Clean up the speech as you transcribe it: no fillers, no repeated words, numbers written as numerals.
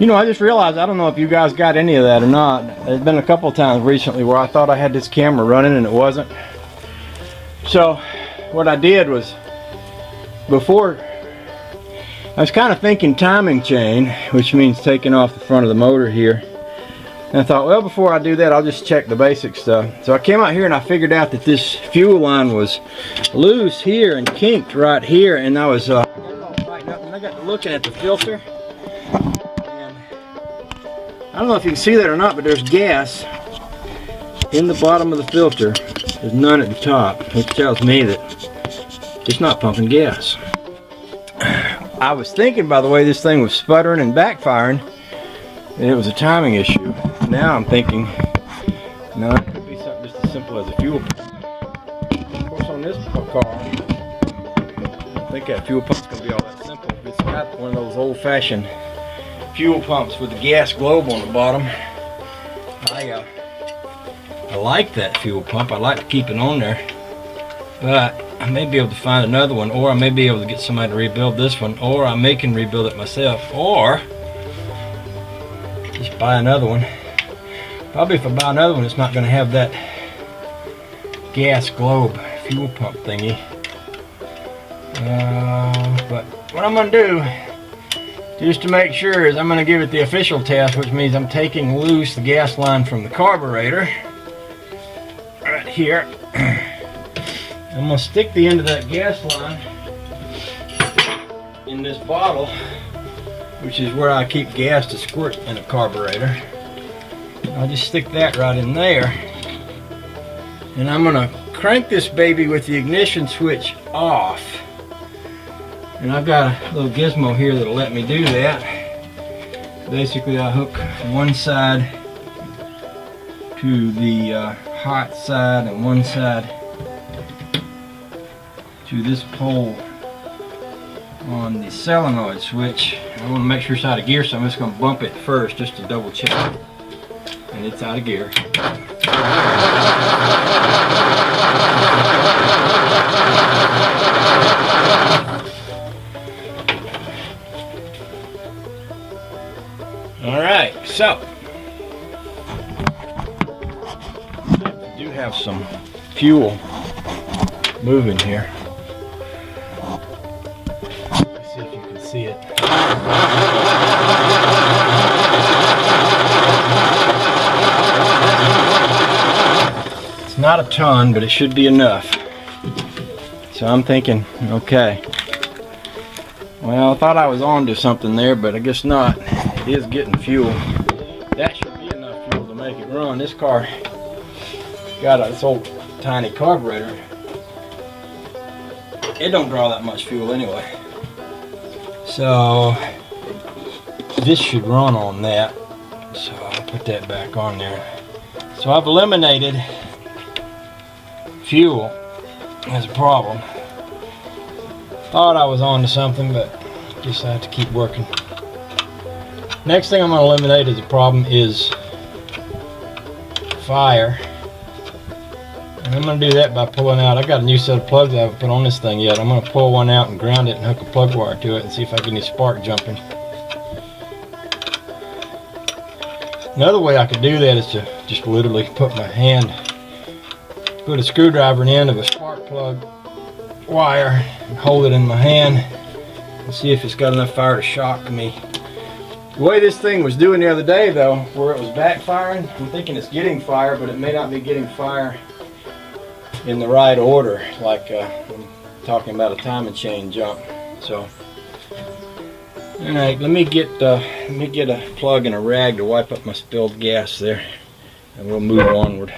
You know, I just realized, I don't know if you guys got any of that or not. There's been a couple of times recently where I thought I had this camera running and it wasn't. So what I did was, before, I was kind of thinking timing chain, which means taking off the front of the motor here. And I thought, well, before I do that, I'll just check the basic stuff. So I came out here and I figured out that this fuel line was loose here and kinked right here. And I was tightened up, and I got to looking at the filter. And I don't know if you can see that or not, but there's gas in the bottom of the filter. There's none at the top, which tells me that it's not pumping gas. I was thinking, by the way, this thing was sputtering and backfiring, and it was a timing issue. Now I'm thinking, no, it could be something just as simple as a fuel pump. Of course, on this car, I don't think that fuel pump's going to be all that simple. It's got one of those old-fashioned fuel pumps with the gas globe on the bottom. I like that fuel pump. I like to keep it on there, but I may be able to find another one, or I may be able to get somebody to rebuild this one, or I may can rebuild it myself, or just buy another one. Probably if I buy another one, it's not going to have that gas globe fuel pump thingy. But what I'm going to do, just to make sure, is I'm going to give it the official test, which means I'm taking loose the gas line from the carburetor right here. I'm going to stick the end of that gas line in this bottle, which is where I keep gas to squirt in a carburetor. I'll just stick that right in there, and I'm going to crank this baby with the ignition switch off. And I've got a little gizmo here that'll let me do that. Basically, I hook one side to the hot side and one side to this pole on the solenoid switch. I want to make sure it's out of gear, so I'm just going to bump it first just to double check. And it's out of gear. Alright, so I do have some fuel moving here. Let's see if you can see it. It's not a ton, but it should be enough. So I'm thinking, okay. Well, I thought I was on to something there, but I guess not. It is getting fuel. That should be enough fuel to make it run. This car got this old tiny carburetor. It don't draw that much fuel anyway. So this should run on that. So I'll put that back on there. So I've eliminated fuel as a problem. Thought I was on to something, but guess I have to keep working. Next thing I'm going to eliminate as a problem is fire. And I'm going to do that by pulling out. I've got a new set of plugs I haven't put on this thing yet. I'm going to pull one out and ground it and hook a plug wire to it and see if I get any spark jumping. Another way I could do that is to just literally put my hand, put a screwdriver in the end of a spark plug wire and hold it in my hand and see if it's got enough fire to shock me. The way this thing was doing the other day, though, where it was backfiring, I'm thinking it's getting fire, but it may not be getting fire in the right order, like I'm talking about a timing chain jump. So, all right, let me get a plug and a rag to wipe up my spilled gas there, and we'll move onward.